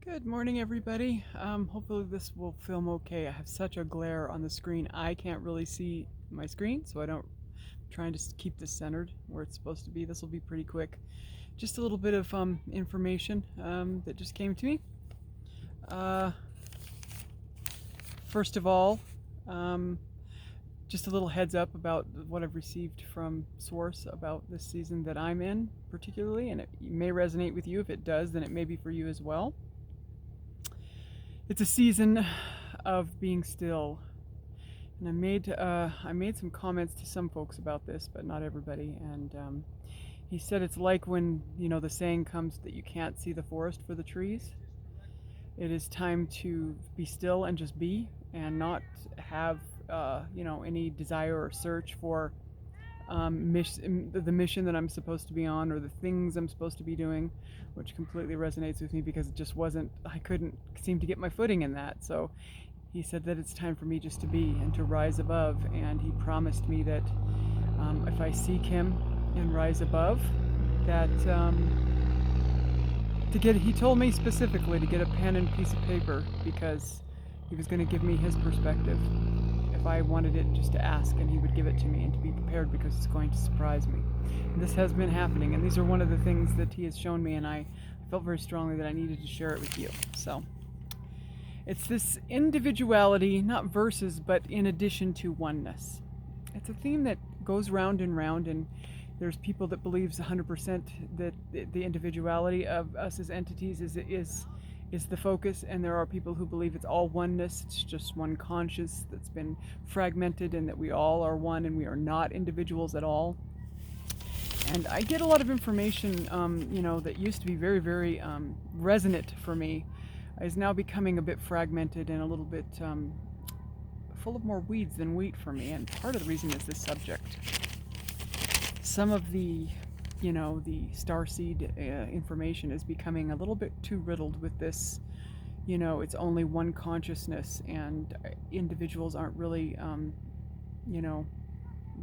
Good morning, everybody. Hopefully this will film okay. I have such a glare on the screen. I can't really see my screen, so I'm trying to keep this centered where it's supposed to be. This will be pretty quick. Just a little bit of information that just came to me. Uh, First of all, um, just a little heads up about what I've received from Source about this season that I'm in, particularly, and it may resonate with you. If it does, then it may be for you as well. It's a season of being still, and I made some comments to some folks about this, but not everybody. And he said it's like when the saying comes that you can't see the forest for the trees. It is time to be still and just be, and not have any desire or search for the mission that I'm supposed to be on, or the things I'm supposed to be doing, which completely resonates with me because I couldn't seem to get my footing in that. So he said that it's time for me just to be and to rise above. And he promised me that if I seek him and rise above, that he told me specifically to get a pen and piece of paper because he was going to give me his perspective. If I wanted it, just to ask, and he would give it to me, and to be prepared because it's going to surprise me. And this has been happening, and these are one of the things that he has shown me, and I felt very strongly that I needed to share it with you. So it's this individuality, not versus, but in addition to oneness. It's a theme that goes round and round, and there's people that believes 100% that the individuality of us as entities is the focus, and there are people who believe it's all oneness. It's just one conscious that's been fragmented, and that we all are one and we are not individuals at all. And I get a lot of information that used to be very, very resonant for me is now becoming a bit fragmented and a little bit full of more weeds than wheat for me. And part of the reason is this subject. Some of the starseed information is becoming a little bit too riddled with this. It's only one consciousness, and individuals aren't really,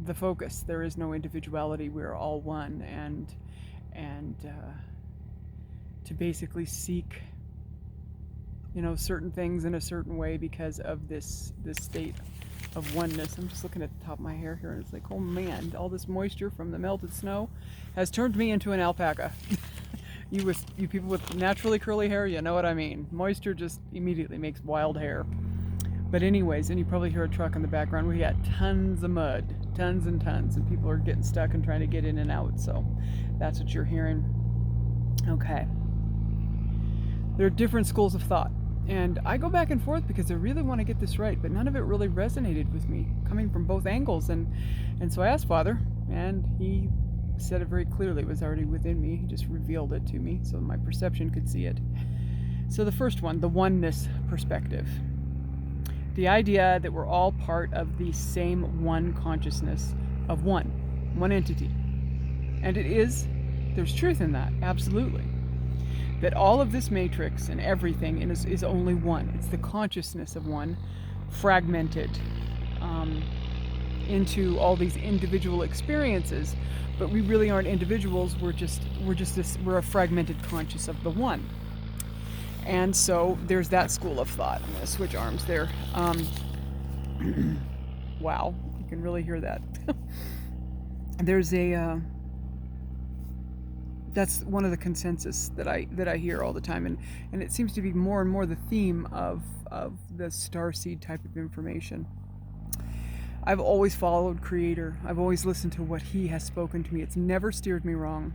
the focus. There is no individuality. We're all one, and to basically seek, certain things in a certain way because of this state of oneness. I'm just looking at the top of my hair here, and it's like, oh man, all this moisture from the melted snow has turned me into an alpaca. You people with naturally curly hair, you know what I mean. Moisture just immediately makes wild hair. But anyways, and you probably hear a truck in the background. We got tons of mud, tons and tons, and people are getting stuck and trying to get in and out. So that's what you're hearing. Okay. There are different schools of thought. And I go back and forth because I really want to get this right, but none of it really resonated with me, coming from both angles. And so I asked Father, and he said it very clearly. It was already within me. He just revealed it to me so my perception could see it. So the first one, the oneness perspective. The idea that we're all part of the same one consciousness of one entity. And there's truth in that, absolutely. That all of this matrix and everything is only one. It's the consciousness of one, fragmented into all these individual experiences. But we really aren't individuals. We're a fragmented conscious of the one. And so there's that school of thought. I'm going to switch arms there. Wow, you can really hear that. There's that's one of the consensus that I hear all the time, and it seems to be more and more the theme of the starseed type of information. I've always followed Creator. I've always listened to what He has spoken to me. It's never steered me wrong.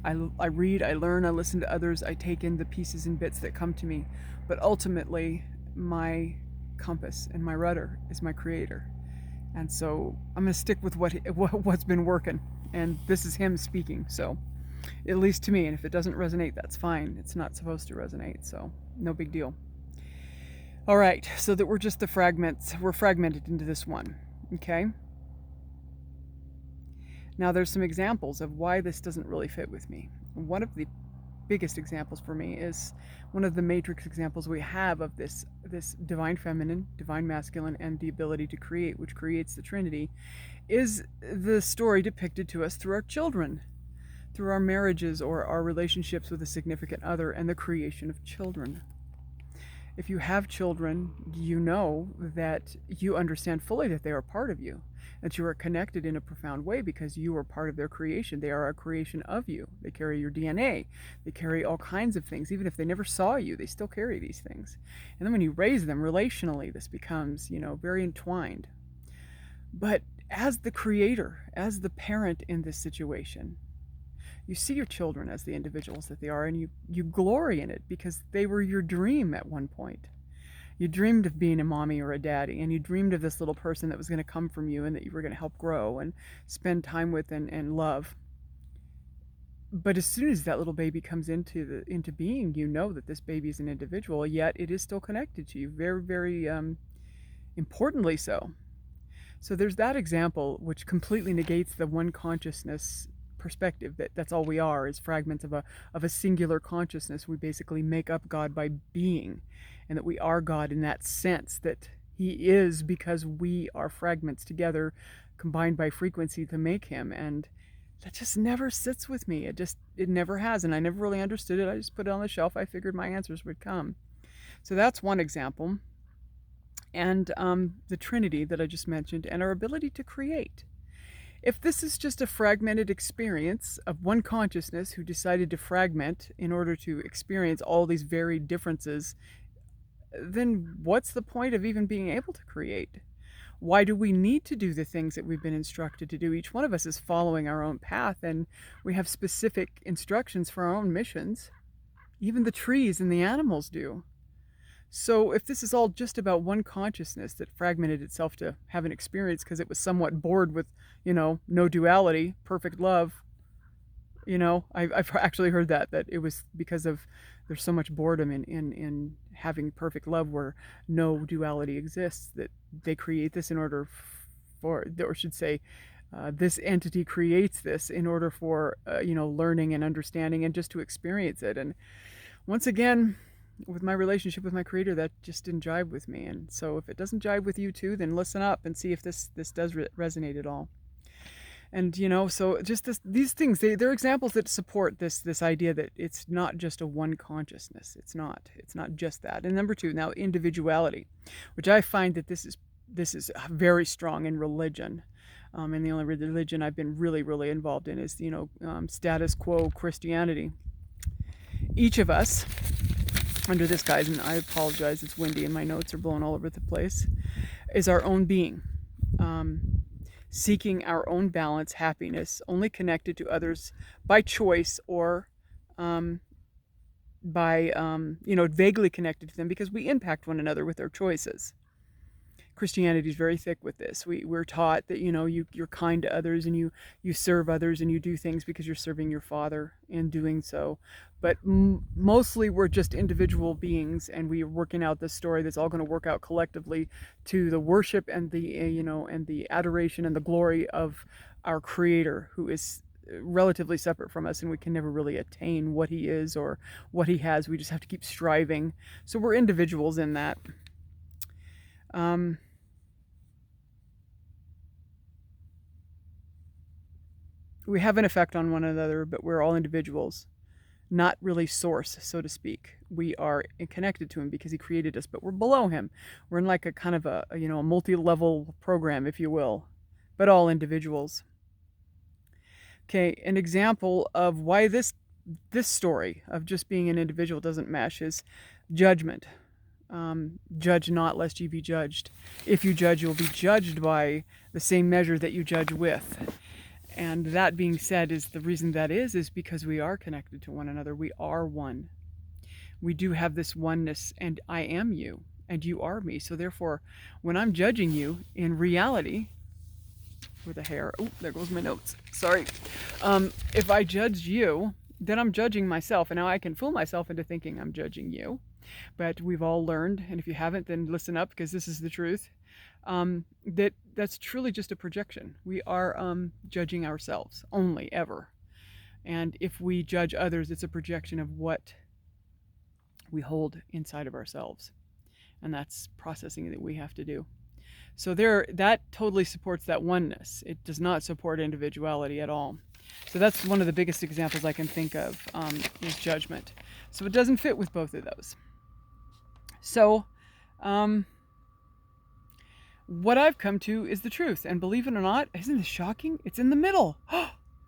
I read, I learn, I listen to others, I take in the pieces and bits that come to me, but ultimately my compass and my rudder is my Creator. And so I'm going to stick with what's been working, and this is Him speaking, so at least to me. And if it doesn't resonate, that's fine. It's not supposed to resonate, so no big deal. All right, so that we're just the fragments. We're fragmented into this one, okay? Now there's some examples of why this doesn't really fit with me. One of the biggest examples for me is one of the matrix examples we have of this divine feminine, divine masculine, and the ability to create, which creates the Trinity, is the story depicted to us through our children. through our marriages or our relationships with a significant other, and the creation of children. If you have children, you know that you understand fully that they are part of you, that you are connected in a profound way because you are part of their creation. They are a creation of you. They carry your DNA. They carry all kinds of things. Even if they never saw you, they still carry these things. And then when you raise them relationally, this becomes, very entwined. But as the creator, as the parent in this situation, you see your children as the individuals that they are, and you glory in it because they were your dream at one point. You dreamed of being a mommy or a daddy, and you dreamed of this little person that was going to come from you and that you were going to help grow and spend time with and love. But as soon as that little baby comes into being, you know that this baby is an individual, yet it is still connected to you, very, very importantly so. So there's that example, which completely negates the one consciousness perspective, that's all we are, is fragments of a singular consciousness. We basically make up God by being, and that we are God in that sense, that he is because we are fragments together combined by frequency to make him. And that just never sits with me. It never has, and I never really understood it. I just put it on the shelf. I figured my answers would come. So that's one example. And the Trinity that I just mentioned, and our ability to create. If this is just a fragmented experience of one consciousness who decided to fragment in order to experience all these varied differences, then what's the point of even being able to create? Why do we need to do the things that we've been instructed to do? Each one of us is following our own path, and we have specific instructions for our own missions. Even the trees and the animals do. So if this is all just about one consciousness that fragmented itself to have an experience because it was somewhat bored with, no duality, perfect love, I've actually heard that it was because of there's so much boredom in having perfect love where no duality exists, that they create this in order for, or should say, this entity creates this in order for, learning and understanding and just to experience it. And once again, with my relationship with my creator, that just didn't jive with me. And so if it doesn't jive with you too, then listen up and see if this does resonate at all. And so just these things, they're examples that support this idea that it's not just a one consciousness. It's not just that. And number two, now individuality, which I find that this is very strong in religion. And the only religion I've been really, really involved in is status quo Christianity. Each of us, under this guise, and I apologize, it's windy and my notes are blowing all over the place, is our own being, seeking our own balance, happiness, only connected to others by choice or by, vaguely connected to them because we impact one another with our choices. Christianity is very thick with this. We're taught that you're kind to others and you serve others and you do things because you're serving your Father in doing so. But mostly we're just individual beings, and we're working out this story that's all going to work out collectively to the worship and the and the adoration and the glory of our Creator, who is relatively separate from us, and we can never really attain what he is or what he has. We just have to keep striving. So we're individuals in that. We have an effect on one another, but we're all individuals, not really source, so to speak. We are connected to him because he created us, but we're below him. We're in like a kind of a multi-level program, if you will, but all individuals. Okay, an example of why this story of just being an individual doesn't mesh is judgment. Judge not, lest ye be judged. If you judge, you'll be judged by the same measure that you judge with. And that being said, is the reason that is because we are connected to one another. We are one. We do have this oneness, and I am you, and you are me. So therefore, when I'm judging you in reality, with a hair, oh, there goes my notes, sorry. If I judge you, then I'm judging myself. And now I can fool myself into thinking I'm judging you. But we've all learned, and if you haven't, then listen up, because this is the truth, that's truly just a projection. We are judging ourselves only, ever. And if we judge others, it's a projection of what we hold inside of ourselves. And that's processing that we have to do. So that totally supports that oneness. It does not support individuality at all. So that's one of the biggest examples I can think of, is judgment. So it doesn't fit with both of those. So what I've come to is the truth. And believe it or not, isn't this shocking? It's in the middle.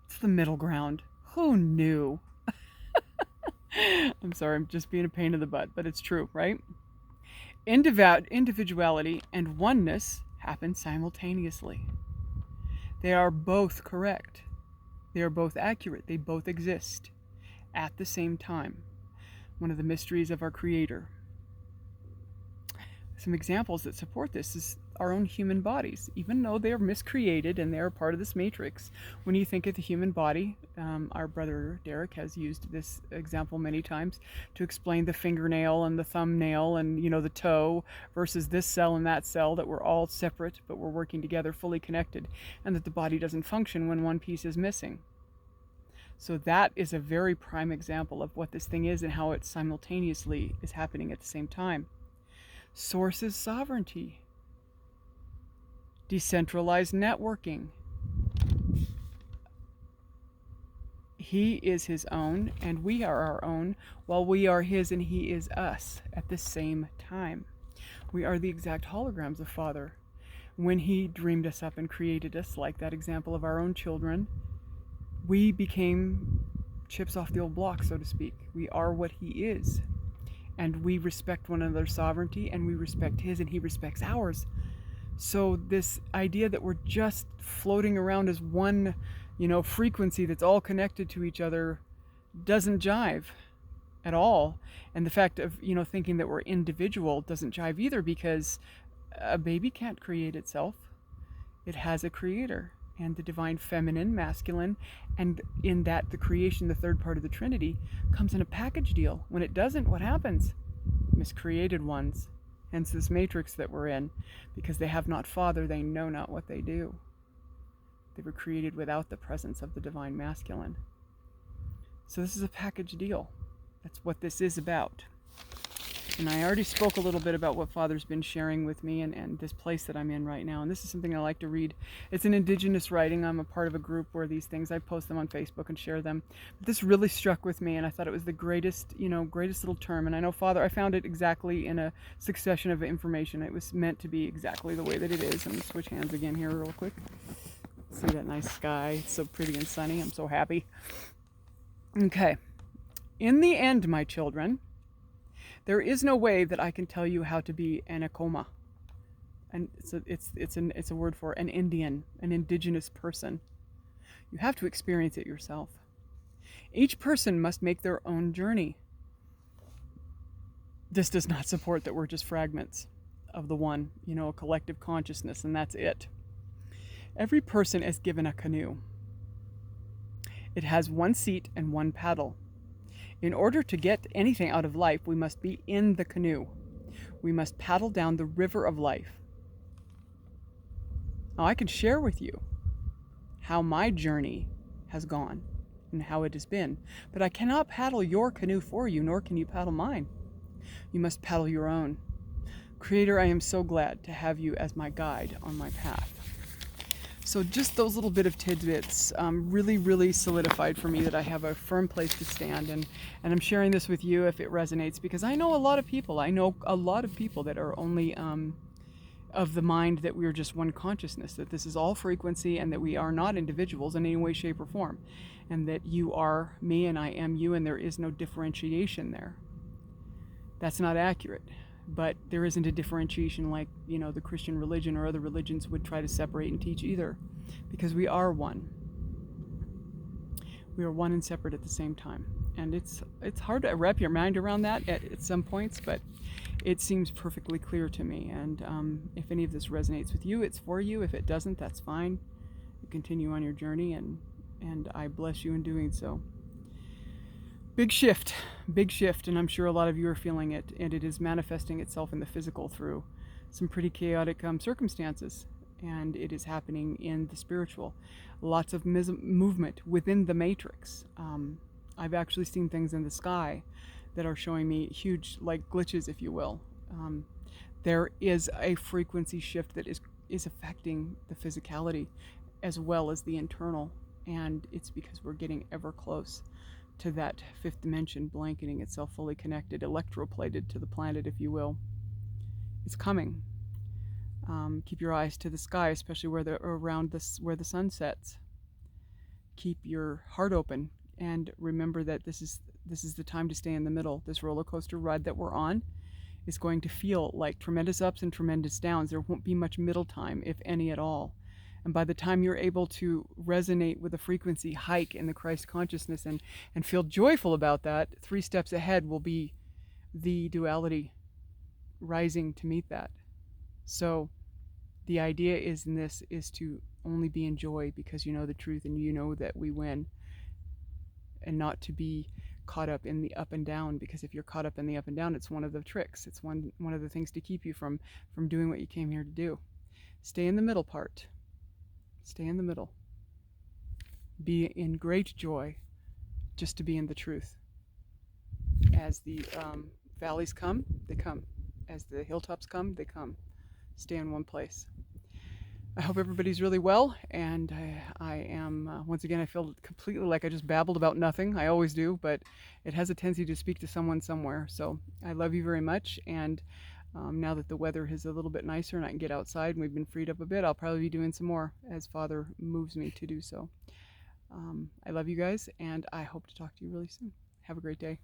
It's the middle ground. Who knew? I'm sorry, I'm just being a pain in the butt, but it's true, right? Individuality and oneness happen simultaneously. They are both correct. They are both accurate. They both exist at the same time. One of the mysteries of our Creator. Some examples that support this is our own human bodies. Even though they are miscreated and they are part of this matrix, when you think of the human body, our brother Derek has used this example many times to explain the fingernail and the thumbnail and, you know, the toe versus this cell and that cell, that we're all separate but we're working together, fully connected, and that the body doesn't function when one piece is missing. So that is a very prime example of what this thing is and how it simultaneously is happening at the same time. Source's sovereignty, decentralized networking. He is his own and we are our own, while we are his and he is us at the same time. We are the exact holograms of Father. When he dreamed us up and created us, like that example of our own children, we became chips off the old block, so to speak. We are what he is. And we respect one another's sovereignty, and we respect his, and he respects ours. So this idea that we're just floating around as one, frequency that's all connected to each other doesn't jive at all. And the fact of, thinking that we're individual doesn't jive either, because a baby can't create itself. It has a creator, and the divine feminine, masculine, and in that the creation, the third part of the Trinity, comes in a package deal. When it doesn't, what happens? Miscreated ones. Hence this matrix that we're in. Because they have not Father, they know not what they do. They were created without the presence of the divine masculine. So this is a package deal. That's what this is about. And I already spoke a little bit about what Father's been sharing with me and this place that I'm in right now. And this is something I like to read. It's an indigenous writing. I'm a part of a group where these things, I post them on Facebook and share them. But this really struck with me, and I thought it was the greatest little term. And I know Father, I found it exactly in a succession of information. It was meant to be exactly the way that it is. I'm going to switch hands again here real quick. See that nice sky? It's so pretty and sunny. I'm so happy. Okay. In the end, my children, there is no way that I can tell you how to be an Akoma. And it's a word for an Indian, an indigenous person. You have to experience it yourself. Each person must make their own journey. This does not support that we're just fragments of the one, a collective consciousness, and that's it. Every person is given a canoe. It has one seat and one paddle. In order to get anything out of life, we must be in the canoe. We must paddle down the river of life. Now, I can share with you how my journey has gone and how it has been, but I cannot paddle your canoe for you, nor can you paddle mine. You must paddle your own. Creator, I am so glad to have you as my guide on my path. So just those little bit of tidbits really, really solidified for me that I have a firm place to stand. And I'm sharing this with you if it resonates, because I know a lot of people. I know a lot of people that are only of the mind that we are just one consciousness, that this is all frequency and that we are not individuals in any way, shape, or form. And that you are me and I am you, and there is no differentiation there. That's not accurate. But there isn't a differentiation like, the Christian religion or other religions would try to separate and teach either. Because we are one. We are one and separate at the same time. And it's hard to wrap your mind around that at some points, but it seems perfectly clear to me. And if any of this resonates with you, it's for you. If it doesn't, that's fine. You continue on your journey, and I bless you in doing so. Big shift, and I'm sure a lot of you are feeling it, and it is manifesting itself in the physical through some pretty chaotic circumstances, and it is happening in the spiritual. Lots of movement within the matrix. I've actually seen things in the sky that are showing me huge, like glitches, if you will. There is a frequency shift that is affecting the physicality as well as the internal. And it's because we're getting ever close to that fifth dimension blanketing itself fully connected, electroplated to the planet, if you will. It's coming. Keep your eyes to the sky, especially where the sun sets. Keep your heart open, and remember that this is the time to stay in the middle. This roller coaster ride that we're on is going to feel like tremendous ups and tremendous downs. There won't be much middle time, if any at all. And by the time you're able to resonate with a frequency hike in the Christ consciousness and feel joyful about that, 3 steps ahead will be the duality rising to meet that. So the idea is to only be in joy because you know the truth and you know that we win, and not to be caught up in the up and down, because if you're caught up in the up and down, it's one of the tricks. It's one of the things to keep you from doing what you came here to do. Stay in the middle part. Stay in the middle. Be in great joy just to be in the truth. As the valleys come, they come. As the hilltops come, they come. Stay in one place. I hope everybody's really well, and I am, once again, I feel completely like I just babbled about nothing. I always do, but it has a tendency to speak to someone somewhere. So I love you very much, and now that the weather is a little bit nicer and I can get outside and we've been freed up a bit, I'll probably be doing some more as Father moves me to do so. I love you guys, and I hope to talk to you really soon. Have a great day.